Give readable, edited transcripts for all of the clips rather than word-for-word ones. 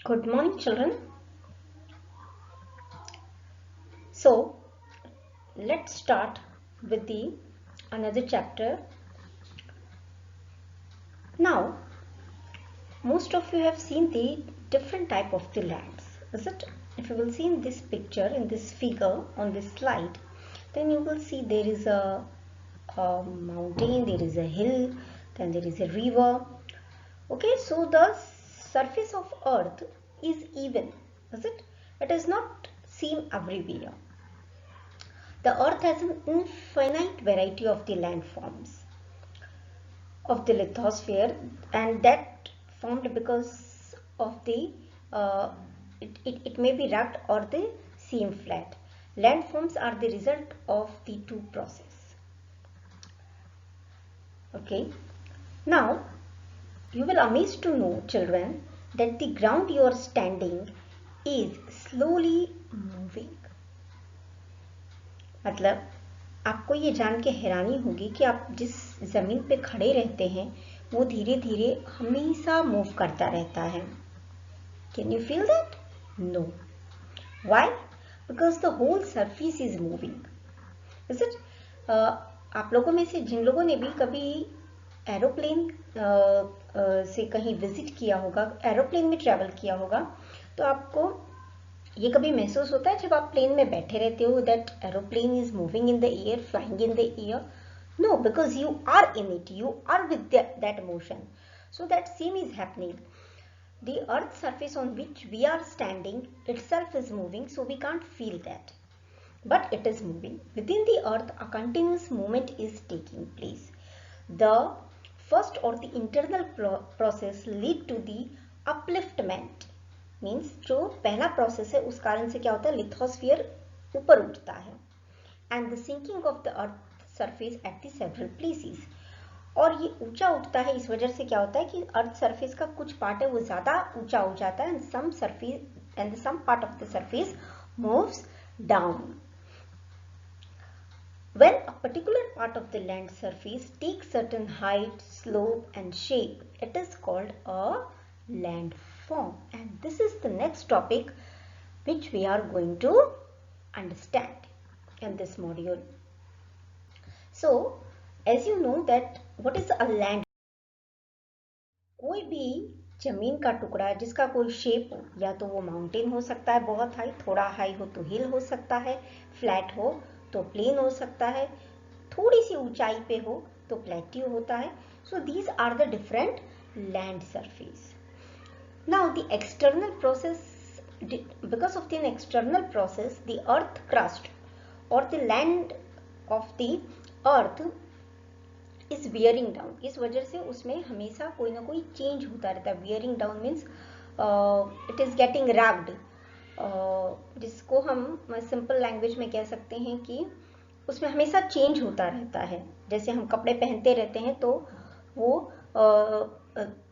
Good morning, children. So let's start with the another chapter. Now, most of you have seen the different type of the lands, is it? If you will see in this picture, in this figure on this slide, then you will see there is a mountain, there is a hill, then there is a river. Okay, so the surface of earth is even, is it? It is not same everywhere. The earth has an infinite variety of the landforms of the lithosphere, and that formed because of the it may be rugged or the seam flat. Landforms are the result of the two process. Okay. Now you will amazed to know, children, that the ground you are standing is slowly moving. मतलब आपको ये जान के हैरानी होगी कि आप जिस ज़मीन पे खड़े रहते हैं वो धीरे धीरे हमेशा मूव करता रहता है. Can you feel that? No. Why? Because the whole surface is moving. Is it? आप लोगों में से जिन लोगों ने भी कभी एरोप्लेन से कहीं विजिट किया होगा, एरोप्लेन में ट्रैवल किया होगा, तो आपको ये कभी महसूस होता है जब आप प्लेन में बैठे रहते हो that aeroplane is moving in the air, flying in the air? No, because you are in it, you are with that motion. So that same is happening. The earth's surface on which we are standing itself is moving, so we can't feel that. But it is moving. Within the earth, a continuous movement is taking place. The first or the internal process lead to the upliftment. Means जो पहला process है उस कारण से क्या होता है, lithosphere ऊपर उठता है. And the sinking of the earth surface at the several places. और ये ऊंचा उठता है इस वजह से क्या होता है कि अर्थ सरफेस का कुछ पार्ट है वो ज्यादा ऊंचा हो जाता है and some part of the surface moves down. When a particular part of the land surface takes certain height, slope and shape, it is called a landform. And this is the next topic which we are going to understand in this module. So, as you know that what is a land? कोई भी जमीन का टुकड़ा जिसका कोई shape हो, या तो वो माउंटेन हो सकता है बहुत हाई, थोड़ा हाई हो तो हिल हो सकता है, फ्लैट हो तो प्लेन हो सकता है, थोड़ी सी ऊंचाई पे हो तो प्लेट्यू होता है. So these are the different land surface. Now the external process, because of the external process the earth crust और the land of the earth is wearing down. इस वजह से उसमें हमेशा कोई ना कोई चेंज होता रहता है. Wearing down means it is getting ragged, जिसको हम सिंपल लैंग्वेज में कह सकते हैं कि उसमें हमेशा चेंज होता रहता है. जैसे हम कपड़े पहनते रहते हैं तो वो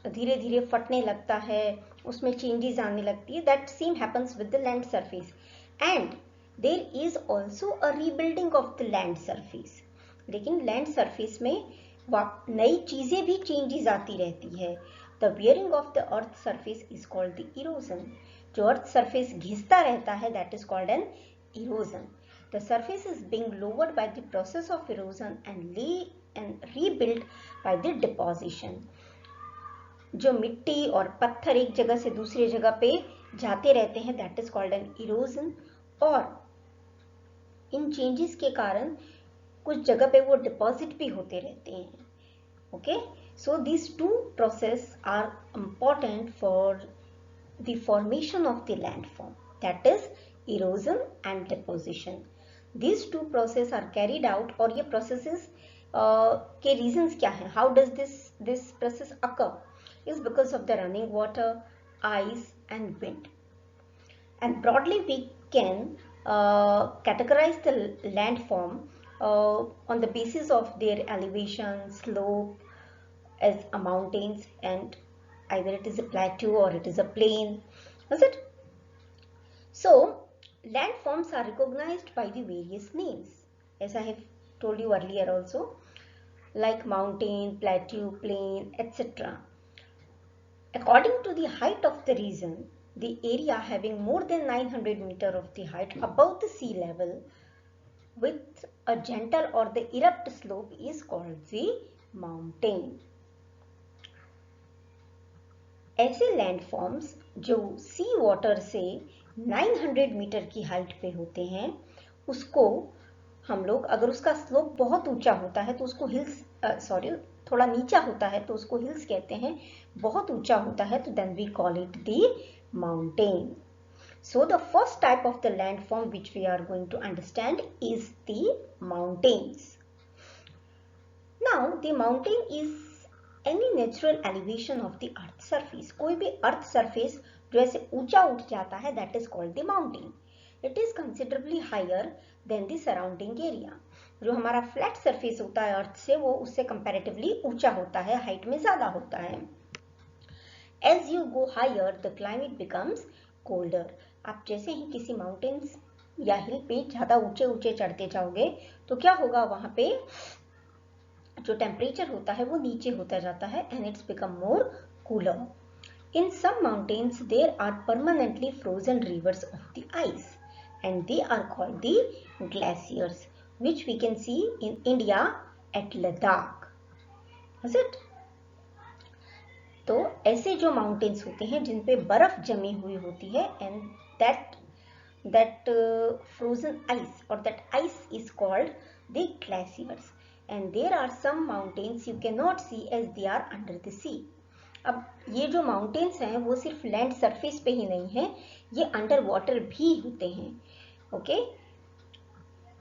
धीरे धीरे फटने लगता है, उसमें चेंजेस आने लगती है. That same happens with the land surface. And there is also a rebuilding of the land surface. लेकिन लैंड सरफेस में नई चीजें भी चेंजेस आती रहती है. The wearing of the earth surface is called the erosion. जो अर्थ सरफेस घिसता रहता है that is called an erosion. The surface is being lowered by the process of erosion and rebuilt by the deposition. जो मिट्टी और पत्थर एक जगह से दूसरी जगह पे जाते रहते हैं that is called an erosion. और इन चेंजेस के कारण कुछ जगह पे वो डिपॉजिट भी होते रहते हैं. Okay, so these two processes are important for the formation of the landform, that is erosion and deposition. These two processes are carried out. और ये processes के reasons क्या हैं? How does this process occur? Is because of the running water, ice and wind. And broadly we can categorize the landform on the basis of their elevation, slope as a mountains, and either it is a plateau or it is a plain. Is it? So landforms are recognized by the various names, as I have told you earlier also, like mountain, plateau, plain, etc. According to the height of the region, the area having more than 900 meter of the height above the sea level with a gentle or the erupt slope is called the mountain. ऐसे landforms जो सी water से 900 metre की height पे होते हैं उसको हम लोग, अगर उसका स्लोप बहुत ऊंचा होता है तो उसको हिल्स, थोड़ा नीचा होता है तो उसको हिल्स कहते हैं, बहुत ऊंचा होता है तो then we call it the mountain. So the first type of the landform which we are going to understand is the mountains. Now the mountain is any natural elevation of the earth surface. कोई भी earth surface जो ऐसे ऊंचा उठ जाता है that is called the mountain. It is considerably higher than the surrounding area. जो हमारा फ्लैट सरफेस होता है अर्थ से वो उससे कंपैरेटिवली ऊंचा होता है, हाइट में ज्यादा होता है. As you go higher, the climate becomes colder. आप जैसे ही किसी माउंटेन्स या हिल पे ज्यादा ऊंचे ऊंचे चढ़ते जाओगे तो क्या होगा, वहां पे जो टेम्परेचर होता है वो नीचे होता जाता है and it's become more cooler. In some mountains there are permanently frozen rivers of the ice and they are called the glaciers, which we can see in India at Ladakh. Is it? तो ऐसे जो mountains होते हैं जिन पे बर्फ जमी हुई होती है and that frozen ice or that ice is called the glaciers, and there are some mountains you cannot see as they are under the sea. अब ये जो माउंटेन्स हैं वो सिर्फ लैंड सरफेस पे ही नहीं है, ये अंडर वाटर भी होते हैं. Okay,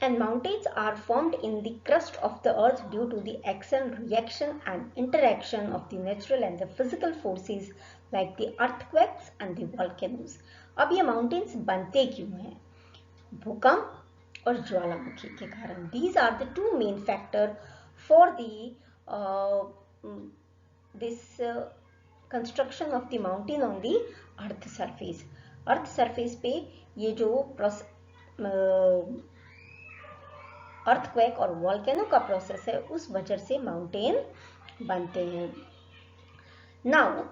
and mountains are formed in the crust of the earth due to the action, reaction and interaction of the natural and the physical forces like the earthquakes and the volcanoes. अब ये mountains बनते क्यों हैं? भूकंप और ज्वालामुखी के कारण. These are the two main factor for the this construction of the mountain on the earth surface. earth surface पे ये जो अर्थक्वेक और वॉल्केनो का प्रोसेस है उस वजह से माउंटेन बनते हैं. Now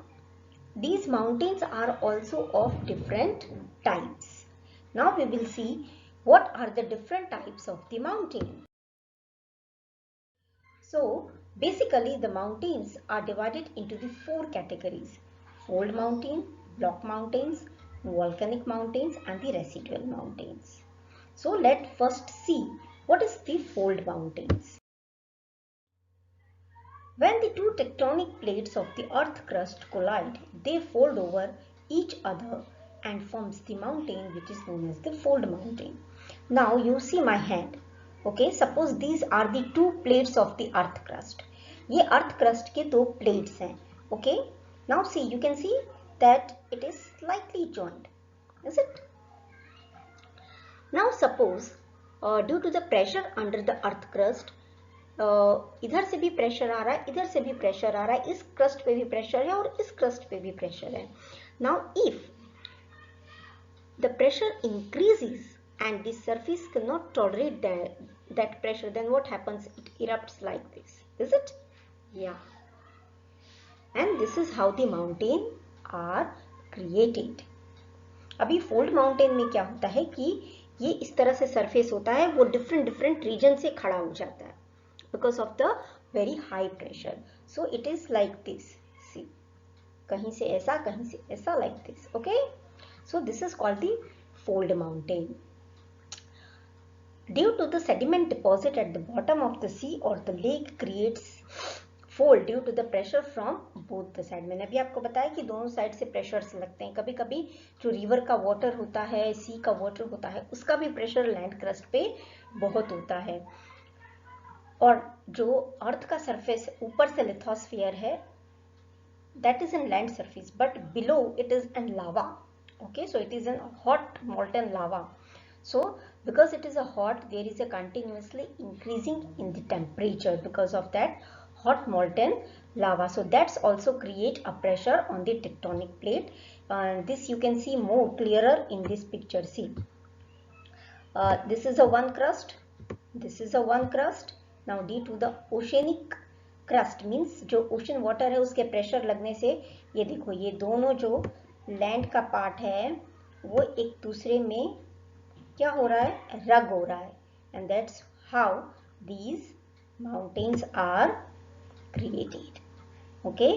these mountains are also of different types. Now we will see what are the different types of the mountain. So basically the mountains are divided into the four categories: fold mountain, block mountains, volcanic mountains and the residual mountains. So let's first see what is the fold mountains. When the two tectonic plates of the earth crust collide, they fold over each other and forms the mountain which is known as the fold mountain. Now you see my hand. Okay, suppose these are the two plates of the earth crust. ये earth crust के दो plates हैं. Okay, now see, you can see that it is slightly joined. Is it? Now suppose due to the pressure under the earth crust, इधर से भी pressure आ रहा है, इधर से भी प्रेशर आ रहा है, इस क्रस्ट पे भी प्रेशर है और इस क्रस्ट पे भी प्रेशर है. Now if the pressure increases and the surface cannot tolerate that pressure, then what happens? It erupts like this. Is it? Yeah. And this is how the mountain are created. अभी fold mountain में क्या होता है कि ये इस तरह से सरफेस होता है, वो डिफरेंट रीजन से खड़ा हो जाता है because of the very high pressure. So it is like this. See, कहीं से ऐसा, कहीं से ऐसा, like this. Okay, so this is called the fold mountain. Due to the sediment deposit at the bottom of the sea और the lake creates fold due to the pressure from both the side. मैंने अभी आपको बताया कि दोनों side से pressures लगते हैं. कभी कभी जो रिवर का वाटर होता है, सी का वाटर होता है, उसका भी प्रेशर लैंड क्रस्ट पे बहुत होता है. और जो अर्थ का सरफेस ऊपर से लिथोस्फियर है, that is in land surface, but below it is in lava. Okay, so it is in hot molten lava. So because it is a hot, there is a continuously increasing in the temperature because of that hot molten lava. So that's also create a pressure on the tectonic plate. This you can see more clearer in this picture. See, this is a one crust, this is a one crust. Now due to the oceanic crust means जो ocean water है उसके pressure लगने से ये देखो, ये दोनों जो लैंड का पार्ट है वो एक दूसरे में क्या हो रहा है, रग हो रहा है, and that's how these mountains are created. Okay,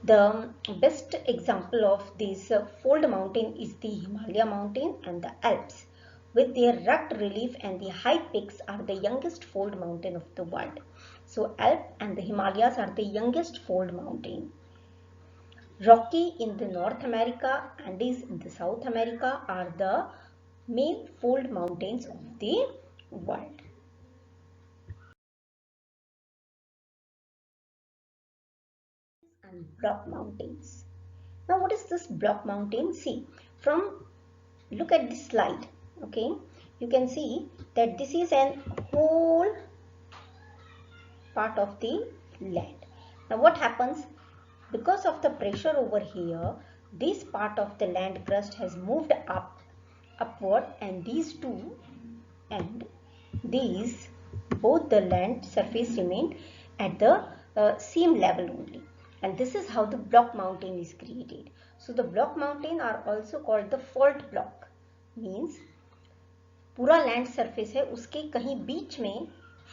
the best example of this fold mountain is the Himalaya mountain and the Alps. With their rugged relief and the high peaks are the youngest fold mountain of the world. So Alps and the Himalayas are the youngest fold mountain. Rocky in the North America, Andes in the South America are the main fold mountains of the world. And block mountains. Now what is this block mountain? See, from look at this slide, okay, you can see that this is an whole part of the land. Now what happens, because of the pressure over here, this part of the land crust has moved upward, and these two and these both the land surface remained at the same level only, and this is how the block mountain is created. So the block mountain are also called the fault block, means पूरा land surface है उसके कहीं बीच में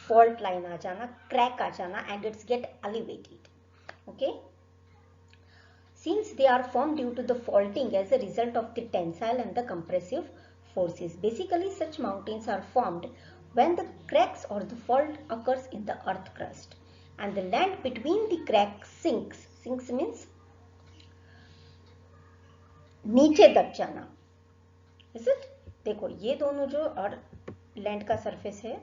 fault line आ जाना, crack आ जाना, and it's get elevated. Okay, since they are formed due to the faulting as a result of the tensile and the compressive forces. Basically such mountains are formed when the cracks or the fault occurs in the earth crust and the land between the cracks sinks. Sinks means नीचे दब जाना. Is it? देखो ये दोनों जो और land का surface है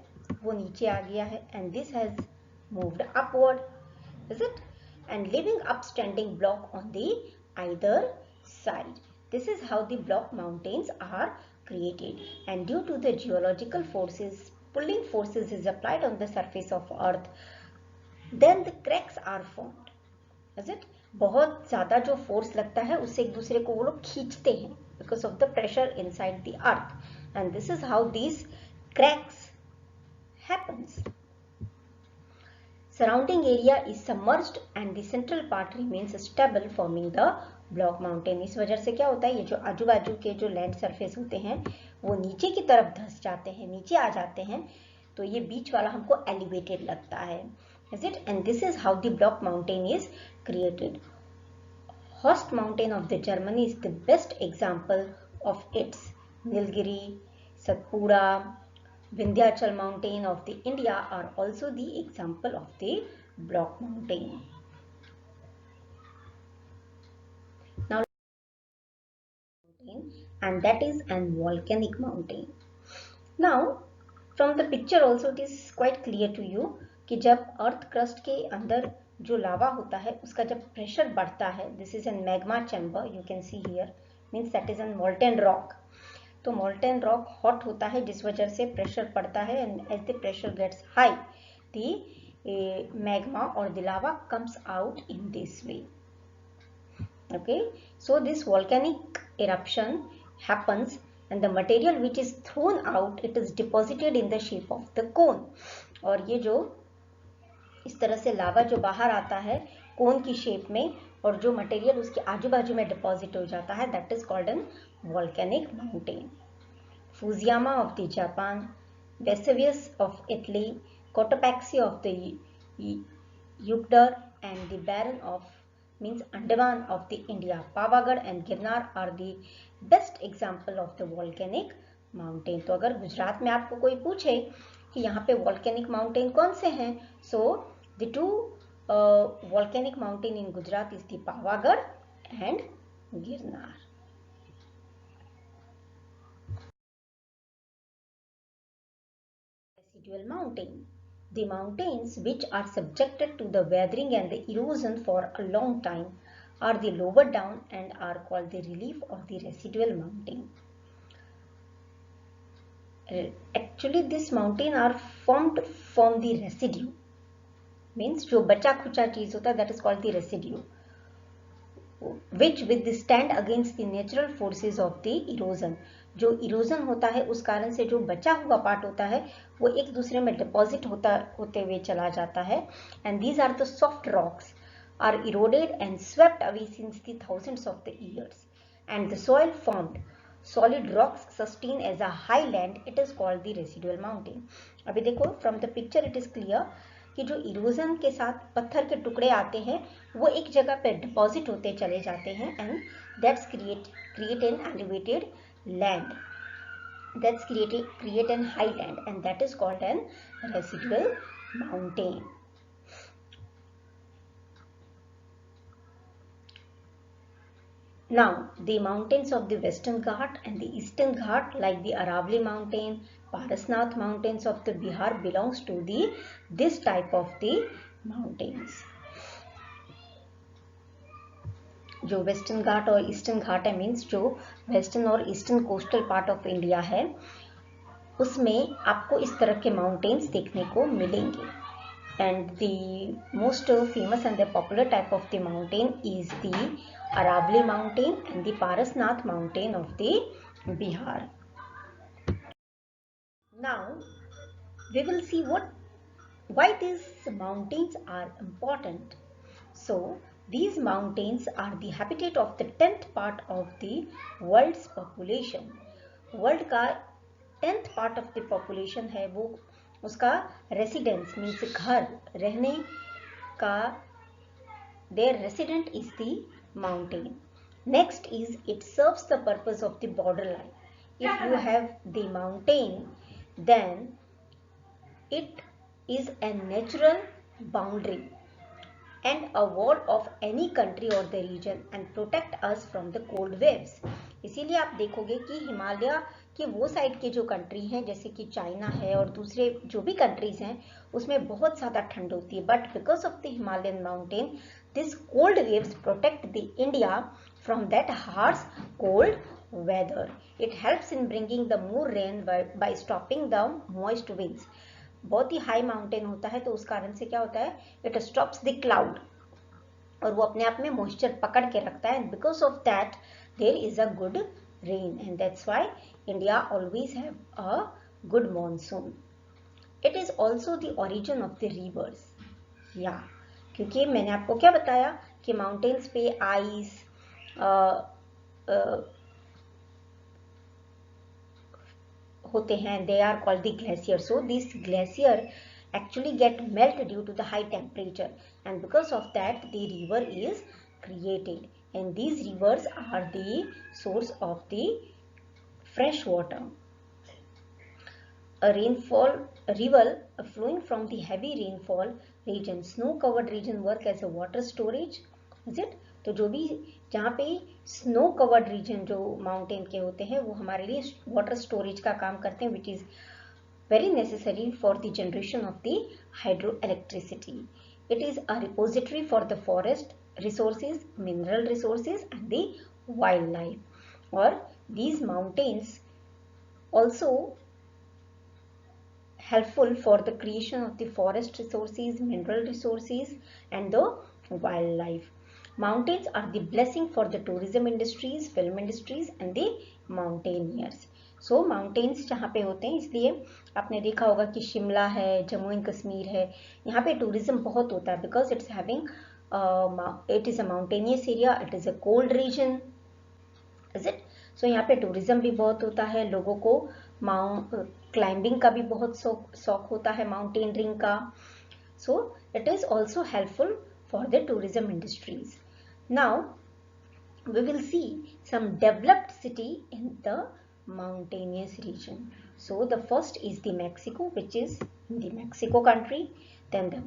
वो नीचे आ गया है, and this has moved upward. Is it? And leaving upstanding block on the either side. This is how the block mountains are created, and due to the geological forces, pulling forces is applied on the surface of earth, then the cracks are formed. Is it? बहुत ज्यादा जो force लगता है उससे एक दूसरे को वो लोग खींचते हैं because of the pressure inside the earth, and this is how these cracks happens. Surrounding area is submerged and the central part remains stable, forming the block mountain. इस वजह से क्या होता है, ये जो आजू बाजू के जो लैंड सरफेस होते हैं वो नीचे की तरफ धंस जाते हैं, नीचे आ जाते हैं, तो ये बीच वाला हमको एलिवेटेड लगता है. Is it? And this is how the block mountain is created. Horst mountain of the Germany is the best example of its. Nilgiri, Satpura, Vindhyachal mountain of the India are also the example of the block mountain. Now, and that is an volcanic mountain. Now, from the picture also it is quite clear to you कि जब earth crust के अंदर जो लावा होता है उसका जब pressure बढ़ता है, this is an magma chamber, you can see here, means that is an molten rock. तो मोल्टेन रॉक हॉट होता है जिस वजह से प्रेशर पड़ता है, and as the pressure gets high the magma और the lava comes out in this way. Okay, so this volcanic eruption happens and the material which is thrown out, it is deposited in the shape of the cone. और ये जो इस तरह से लावा जो बाहर आता है कोन की शेप में, और जो मटेरियल उसके आजू बाजू में डिपॉजिट हो जाता है, that is called an volcanic mountain. Fujiyama of the Japan, Vesuvius of Italy, Cotopaxi of the Ecuador and the Barren of means Andaman of the India, Pavagadh and Girnar are the best example of the volcanic mountain. तो अगर गुजरात में आपको कोई पूछे कि यहाँ पे volcanic mountain कौन से हैं, so the two volcanic mountain in Gujarat is the Pavagadh and Girnar. Residual mountain. The mountains which are subjected to the weathering and the erosion for a long time are the lower down and are called the relief or the residual mountain. Actually this mountain are formed from the residue, means जो बचा खुचा चीज होता है, that is called the residue, which withstand against the natural forces of the erosion. जो erosion होता है उस कारण से जो बचा हुआ पार्ट होता है वो एक दूसरे में डिपॉजिट होते हुए चला जाता है, and these are the soft rocks are eroded and swept away since the thousands of the years, and the soil formed solid rocks sustain as a highland, it is called the residual mountain. अभी देखो from the picture it is clear कि जो erosion के साथ पत्थर के टुकड़े आते हैं वो एक जगह पे डिपॉजिट होते चले जाते हैं and that's create an elevated land, that's create an highland, and that is called an residual mountain. Now, the mountains of the Western Ghat and the Eastern Ghat, like the Aravali mountain, Parasnath mountains of the Bihar, belongs to this type of the mountains. जो western घाट और eastern घाट है, means जो western और eastern coastal part of India है, उसमें आपको इस तरह के माउंटेन्स देखने को मिलेंगे. And the most famous and the popular type of the mountain is the Aravali mountain and the Parasnath mountain of the Bihar. Now we will see why these mountains are important. So these mountains are the habitat of the 10th part of the world's population. World का 10th part of the population है, वो उसका residence means घर रहने का, their resident is the mountain. Next is it serves the purpose of the borderline. If you have the mountain, then it is a natural boundary and a wall of any country or the region and protect us from the cold waves. इसीलिए आप देखोगे कि हिमालय कि वो side के जो country हैं जैसे कि चाइना है और दूसरे जो भी कंट्रीज हैं उसमें बहुत ज़्यादा ठंड होती है, but because of the Himalayan mountain this cold waves protect the India from that harsh cold weather. It helps in bringing the more rain by stopping the moist winds. बहुत ही हाई माउंटेन होता है तो उस कारण से क्या होता है, इट स्टॉप्स द क्लाउड और वो अपने आप में मॉइस्चर पकड़ के रखता है, and because of that there is a good rain, and that's why India always have a good monsoon. It is also the origin of the rivers. Yeah, क्योंकि मैंने आपको क्या बताया कि माउंटेन्स पे आइस होते हैं, they are called the glaciers. So this glacier actually get melt due to the high temperature, and because of that the river is created, and these rivers are the source of the fresh water. A river flowing from the heavy rainfall region, snow covered region work as a water storage, is it? तो जो भी जहाँ पे snow covered reason जो mountain के होते हैं वो हमारे लिए वाटर स्टोरेज का काम करते हैं, which is very necessary for the generation of the hydro electricity. It is a repository for the forest resources, mineral resources and the wildlife. Or these mountains also helpful for the creation of the forest resources, mineral resources and the wildlife. Mountains are the blessing for the tourism industries, film industries and the mountaineers. So mountains जहाँ पे होते हैं, इसलिए आपने देखा होगा कि शिमला है, जम्मू एंड कश्मीर है, यहाँ पे टूरिज्म बहुत होता है because it's having it is a mountainous area, it is a cold region, is it? So यहाँ पे टूरिज्म भी बहुत होता है, लोगों को क्लाइंबिंग का भी बहुत शौक होता है, माउंटेनियरिंग का. So it is also helpful for the tourism industries. Now we will see some developed city in the mountainous region. So the first is the Mexico, which is the Mexico country, then the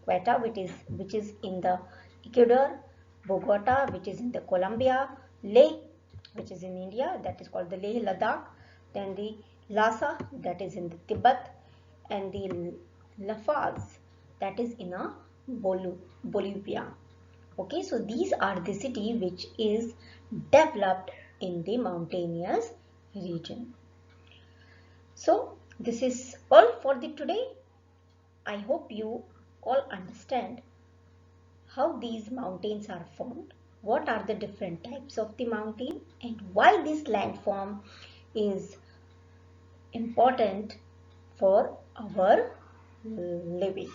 Quetta, which is in the Ecuador, Bogota, which is in the Colombia, Leh, which is in India, that is called the Leh Ladakh, then the Lhasa, that is in the Tibet, and the La Paz, that is in a Bolivia. Okay, so these are the city which is developed in the mountainous region. So this is all for the today. I hope you all understand how these mountains are formed, what are the different types of the mountain, and why this landform is important for our living.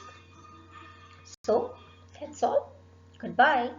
So that's all. Goodbye.